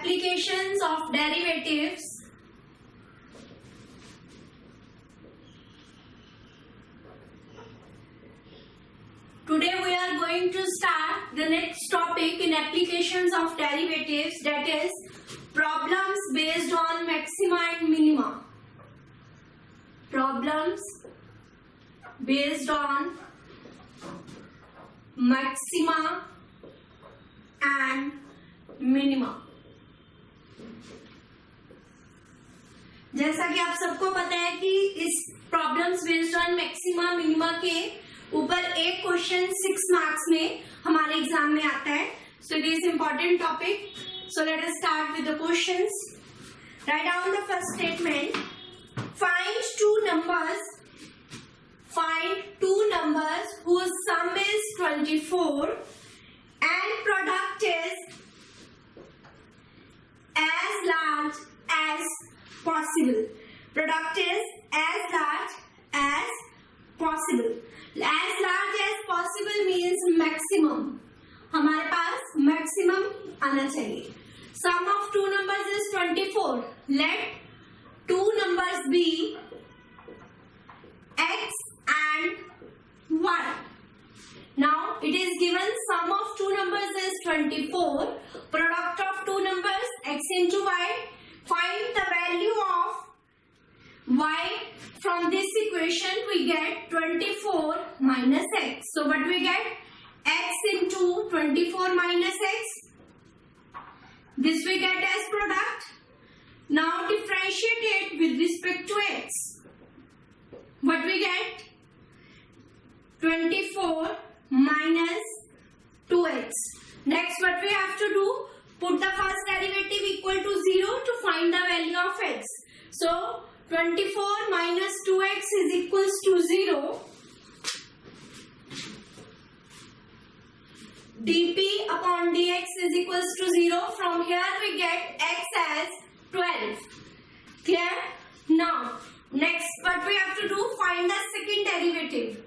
applications of derivatives. Today we are going to start the next topic in applications of derivatives, that is problems based on maxima and minima. Problems based on maxima and minima. जैसा कि आप सबको पता है कि इस problems based on maxima minima के ऊपर एक क्वेश्चन 6 मार्क्स में हमारे एग्जाम में आता है. So it is important topic. So let us start with the questions. Write down the first statement. Find two numbers whose sum is 24 and product is as large as possible. Product is as large as possible. As large as possible means maximum. हमारे पास maximum आना चाहिए. Sum of two numbers is 24. Let two numbers be x and y. Now it is given sum of two numbers is 24. Product of two numbers x into y. Find the value of y. From this equation we get 24 minus x. So what we get? X into 24 minus x. This we get as product. Now differentiate it with respect to x. What we get? 24 minus 2x. Next what we have to do? Put the first derivative equal to 0 to find the value of x. So 24 minus 2x is equals to 0. dp upon dx is equals to 0. From here we get x as 12. Clear? Now next what we have to do? Find the second derivative.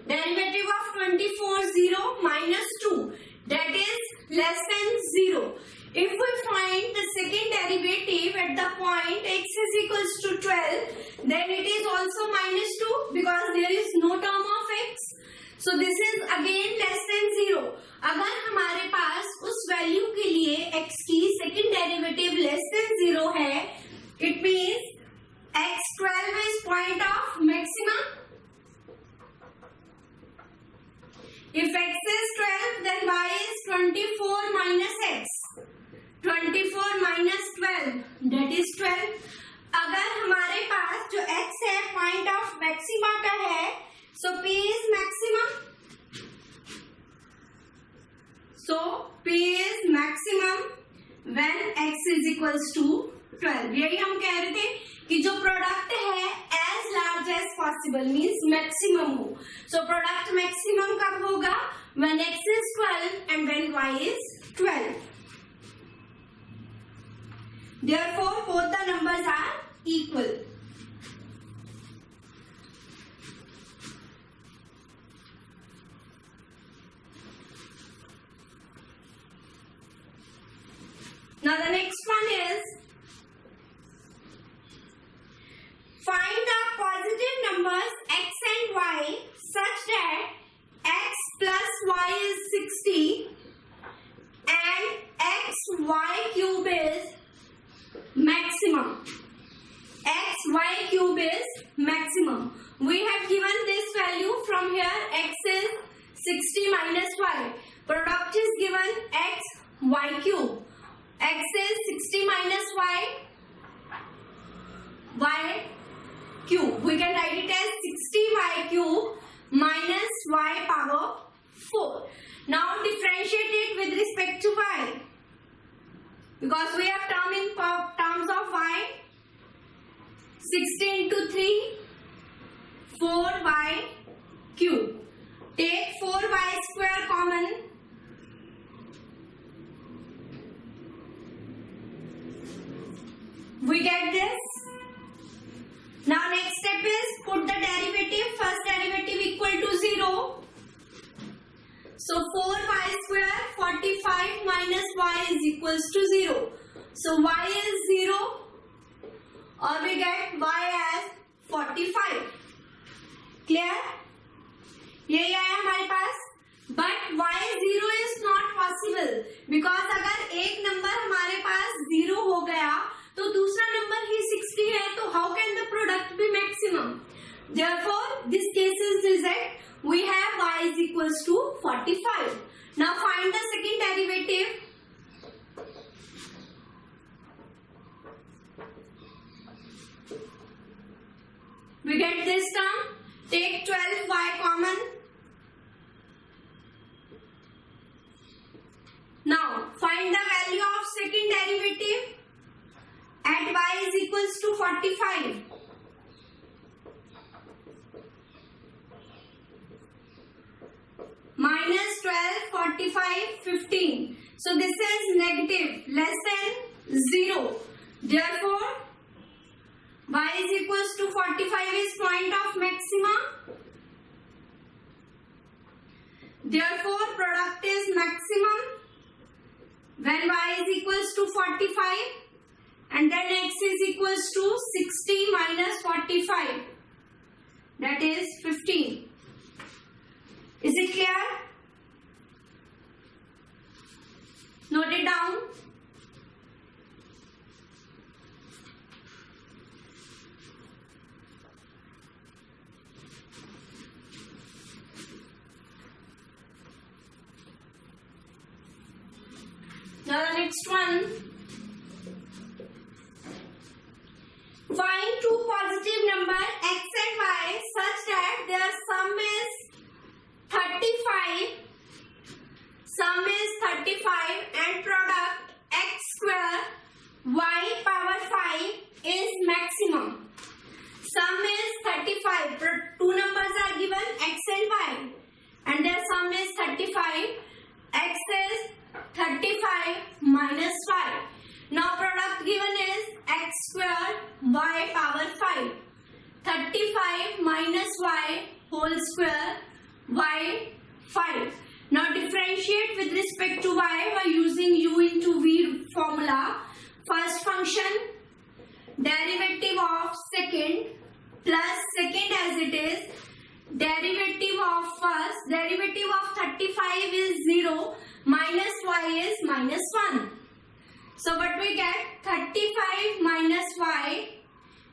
Derivative of 24 0 minus 2, that is less than 0. If we find the second derivative at the point x is equals to 12, then it is also minus 2 because there is no term of x. So this is again less than 0. अगर हमारे पास उस value के लिए x की second derivative less than 0 है, it means x12 is point of maxima. If x is 12, then y is 24 minus x. 24 minus 12, that is 12. अगर हमारे पास जो x है पॉइंट ऑफ मैक्सिमा का है, so p is maximum. So p is maximum when x is equals to 12. यही हम कह रहे थे कि जो प्रोडक्ट है as large as possible means maximum हो. So product maximum कब होगा? When x is 12 and when y is 12. Therefore both the numbers are equal. Now the next one is find the positive numbers x and y such that x plus y is 60 and xy cube is maximum. Xy cube is maximum. We have given this value. From here x is 60 minus y. Product is given x y cube. X is 60 minus y cube. We can write it as 60y cube minus y power 4. Now differentiate it with respect to y. Because we have term in terms of y. 60 into 3, 4y cube. Take 4y square common. We get this. Now next step is put the derivative. First derivative equal to 0. So 4y square 45 minus y is equals to 0. So y is 0 or we get y as 45. Clear? यही आया हमारे पास. But y0 is not possible because अगर एक number हमारे पास 0 हो गया तो दूसरा नंबर ही 60 है, तो how can the product be maximum? Therefore, this case is reject. We have y is equals to 45. Now find the second derivative. We get this term. Take 12y common. Now find the value of second derivative at y is equals to 45. Minus 12, 45, 15. So this is negative, less than 0. Therefore, y is equals to 45 is point of maxima. Therefore, product is maximum when y is equals to 45 and then x is equals to 60 minus 45. That is 15. Is it clear? Note it down. Now the next one. Find two positive numbers x and y such that their sum is 35. Sum is 35 and product x square y power 5 is maximum. Sum is 35. Two numbers are given, x and y, and their sum is 35. X is 35 minus 5. Now product given is x square y power 5. 35 minus y whole square y 5. Now differentiate with respect to y by using u into v formula. First function, derivative of second plus second as it is, derivative of first, derivative of 35 is 0, minus y is minus 1. So what we get? 35 minus y,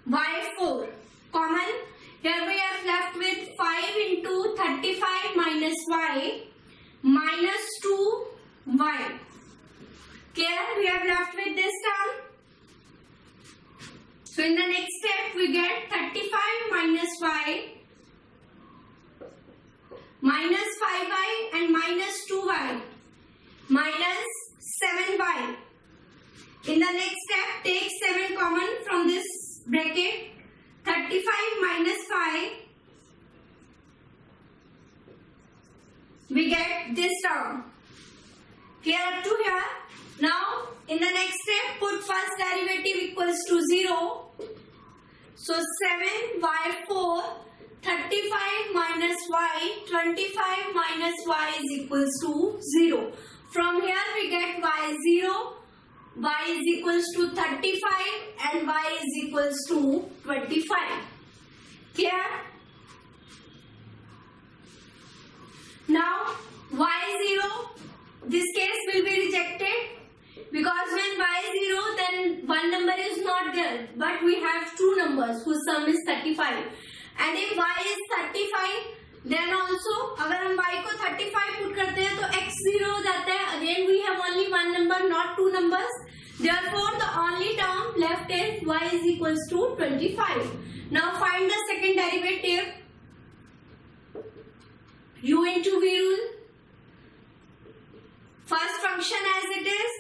y4 common. Here we are left with 5 into 35 minus y minus 2y. Clear? We are left with this term. So in the next step we get 35 minus y minus 5y and minus 2y minus 7y. In the next step take 7 common from this bracket. 35 minus 5, we get this term. Clear up to here? Now in the next step put first derivative equals to 0. So 7y4, 35 minus y, 25 minus y is equals to 0. From here we get y0. Y is equals to 35 and y is equals to 25. Clear? Now y0, this case will be rejected because when y0 then one number is not there, but we have two numbers whose sum is 35. And if y is 35, then also अगर हम y को 35 put करते हैं तो x 0 हो जाता है. Again we have only one number, not two numbers. Therefore the only term left is y is equals to 25. Now find the second derivative. U into v rule. First function as it is.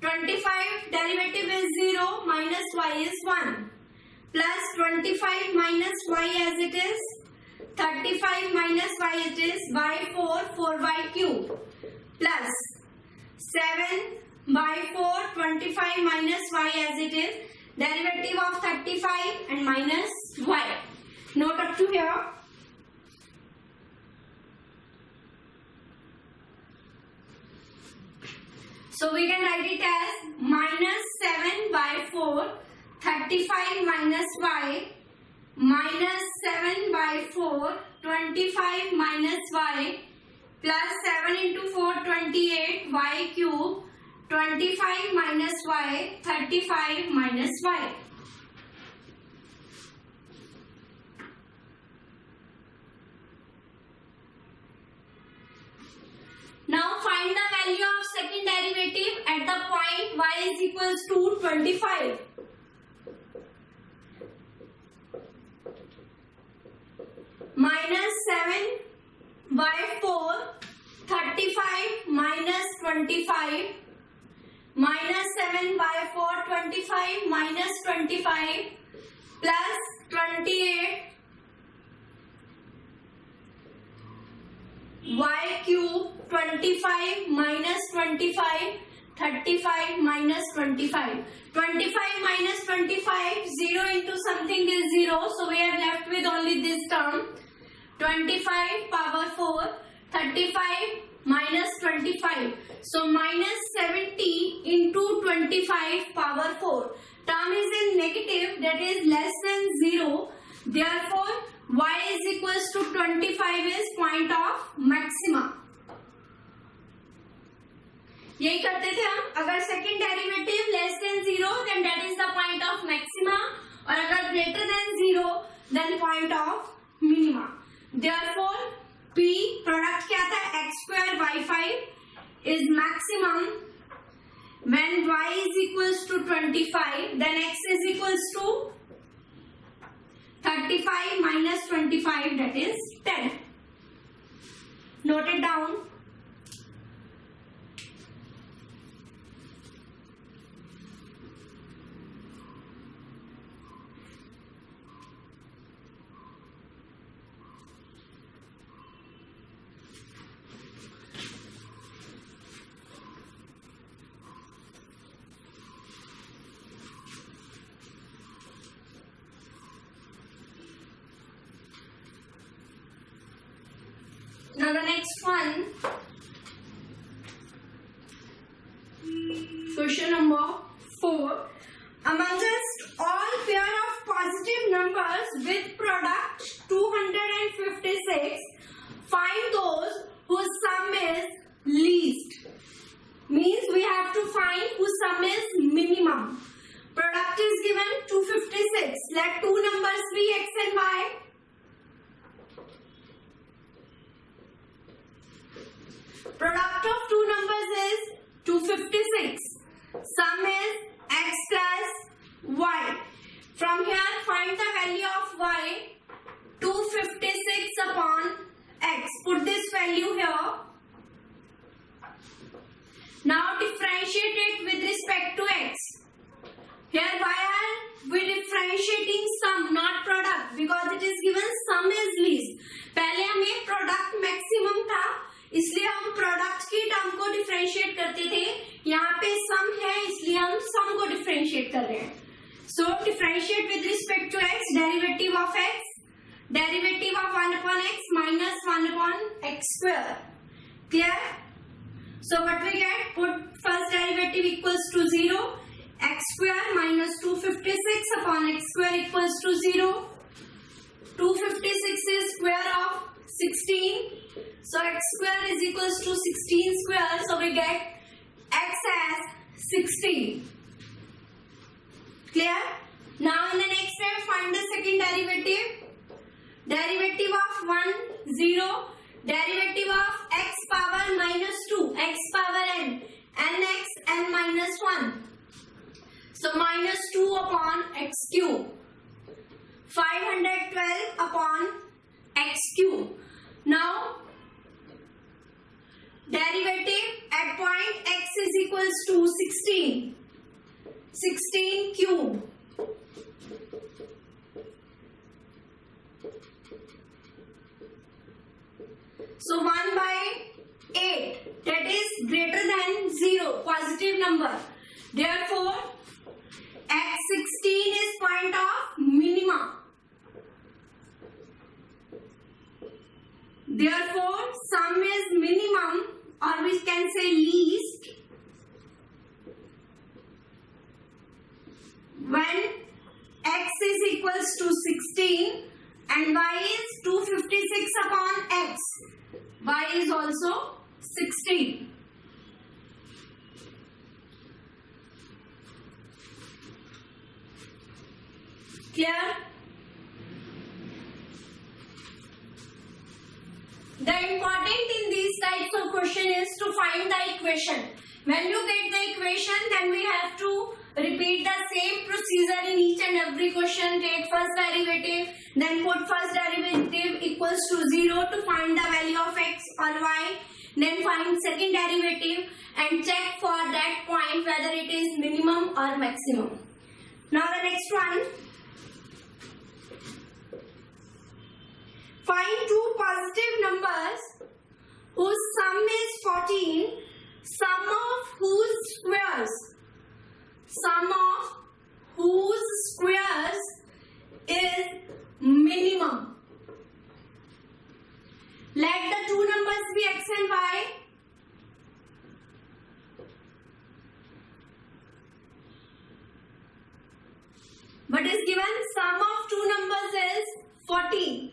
25 derivative is 0 minus y is 1. Plus 25 minus y as it is. 35 minus y it is y4, 4y cube. Plus 7 by 4, 25 minus y as it is. Derivative of 35 and minus y. Note up to here. So we can write it as minus 7 by 4, 35 minus y, minus 7 by 4, 25 minus y, plus 7 into 4, 28, y cube, 25 minus y, 35 minus y. Now find the value of second derivative at the point y is equals to 25. Minus 7 by 4, 35 minus 25, minus 7 by 4, 25 minus 25, plus 28 y cube, 25 minus 25, 35 minus 25. 25 minus 25, 0 into something is 0, so we are left with only this term. 25 power 4, 35 minus 25. So minus 70 into 25 power 4. Term is in negative, that is less than 0. Therefore, y is equals to 25 is point of maxima. यही करते थे हम. अगर second derivative less than 0 then that is the point of maxima, और अगर greater than 0 then point of minima. Therefore P product क्या था, x² y5 is maximum when y is equals to 25, then x is equals to 35 minus 25, that is 10. Note it down. Now the next one, question number 4. Amongst all pair of positive numbers with product 256, find those whose sum is least. Means we have to find whose sum is minimum. Product is given 256. Let two numbers be x and y. Product of two numbers is 256. Sum is x plus y. From here, find the value of y. 256 upon x. Put this value here. Now differentiate it with respect to x. Here, why are we differentiating sum, not product? Because it is given sum is least. पहले हमें product maximum था, इसलिए हम product की term को differentiate करते थे. यहाँ पे सम है, इसलिए हम सम को डिफरेंशिएट कर रहे हैं. So differentiate with respect to x. Derivative of x, derivative of 1 upon x minus 1 upon x square. Clear? So what we get? Put first derivative equals to 0. X square minus 256 upon x square equals to 0. 256 is square of 16. So x square is equals to 16 square. So we get x as 16. Clear? Now in the next step, find the second derivative. Derivative of 1, 0. Derivative of x power minus 2, x power n, nx n minus 1. So minus 2 upon x cube. 512 upon x cube. Now derivative at point x is equals to 16. 16 cube. So 1 by 8, that is greater than 0, positive number. Therefore, x16 is point of minima. Therefore, sum is minimum, or we can say least. when x is equals to 16 and y is 256 upon x. Y is also 16. Clear? The important in these types of question is to find the equation. When you get the equation, then we have to repeat the same procedure in each and every question. Take first derivative, then put first derivative equals to 0 to find the value of x or y. Then find second derivative and check for that point whether it is minimum or maximum. Now the next one. Find two positive numbers whose sum is 14, sum of whose squares is minimum. Let the two numbers be x and y. What is given? Sum of two numbers is 14.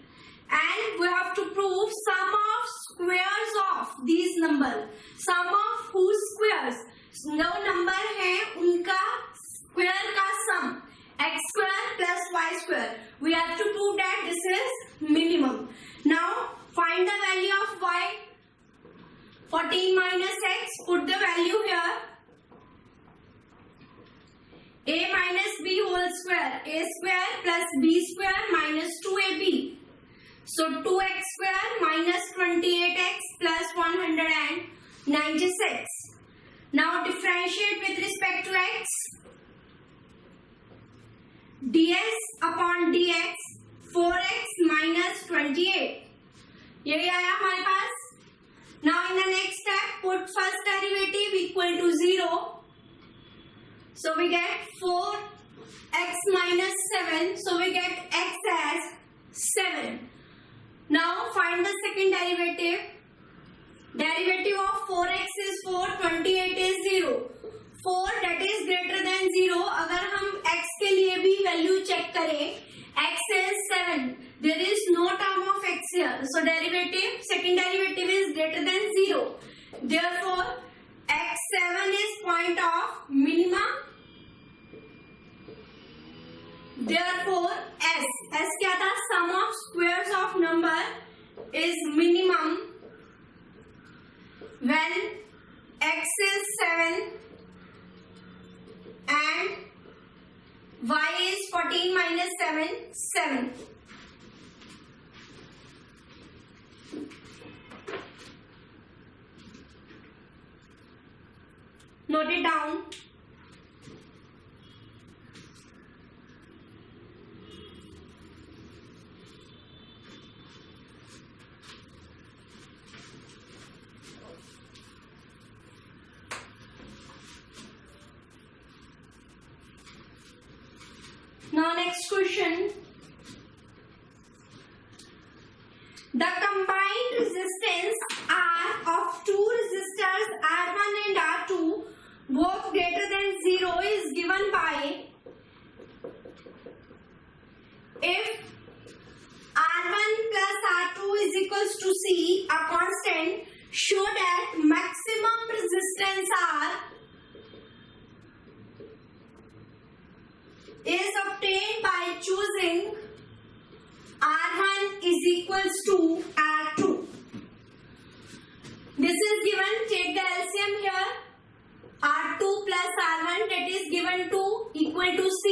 And we have to prove sum of squares of these numbers. Sum of whose squares? No number है उनका square का sum. X square plus y square. We have to prove that this is minimum. Now find the value of y. 14 minus x. Put the value here. A minus b whole square. A square plus b square minus 2ab. So 2x square minus 28x plus 196. Now differentiate with respect to x. ds upon dx 4x minus 28. यही आया हमारे पास. Now in the next step put first derivative equal to 0. So we get 4x minus 7. So we get x as 7. Now find the second derivative. Derivative of 4x is 4, 28 is 0. 4 that is greater than 0. अगर हम x के लिए भी value check करें, x is 7. There is no term of x here. So second derivative is greater than 0. Therefore, x7 is point of minima. Therefore, S क्या था? Sum of squares of number is minimum when x is 7 and y is 14 minus 7, 7. Note it down. Now next question. The combined resistance R of two resistors R1 and R2 both greater than 0 is given by if R1 plus R2 is equals to C, a constant, show that maximum resistance R is obtained by choosing R1 is equals to R2. This is given, take the LCM here. R2 plus R1 that is given to equal to C.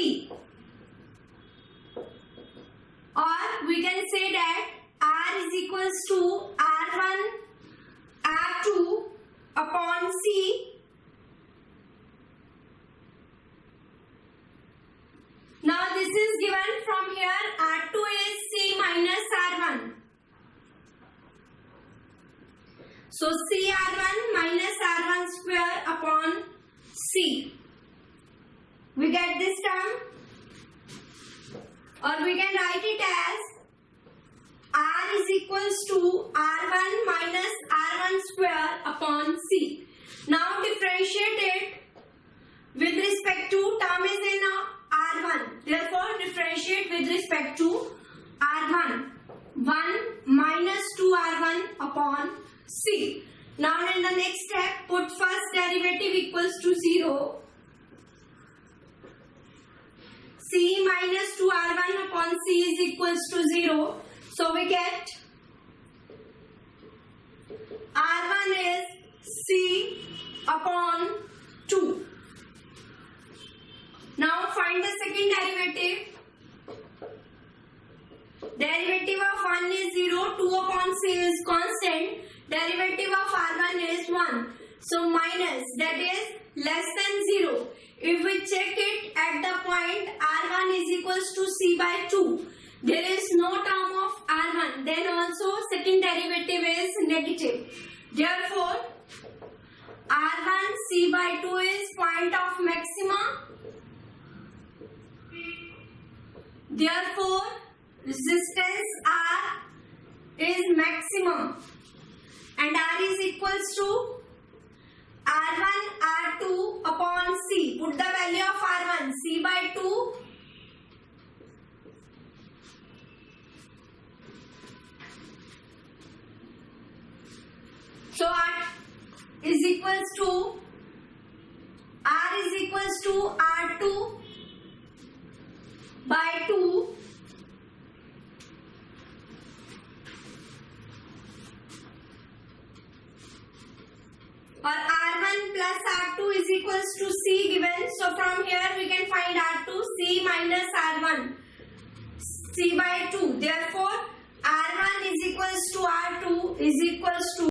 Or we can say that R is equals to R1 R2 upon C. Now this is given from here. R2 is C minus R1. So C R1 minus R1 square upon C. We get this term. Or we can write it as R is equals to R1 minus R1 square upon C. Now differentiate it with respect to term is in R1 upon C. Now in the next step, put first derivative equals to 0. C minus 2R1 upon C is equals to 0. So we get R1 is C upon 2. Now find the second derivative. Derivative of 1 is 0, 2 upon C is constant. Derivative of R1 is 1. So minus, that is less than 0. If we check it at the point R1 is equals to C by 2, there is no term of R1. Then also second derivative is negative. Therefore, R1 C by 2 is point of maxima. Therefore, resistance R is maximum and R is equals to R1 R2 upon C. Put the value of R1 C by 2 so R is equals to R2 by 2 or R1 plus R2 is equals to C given. So from here we can find R2 C minus R1 C by 2. Therefore R1 is equals to R2 is equals to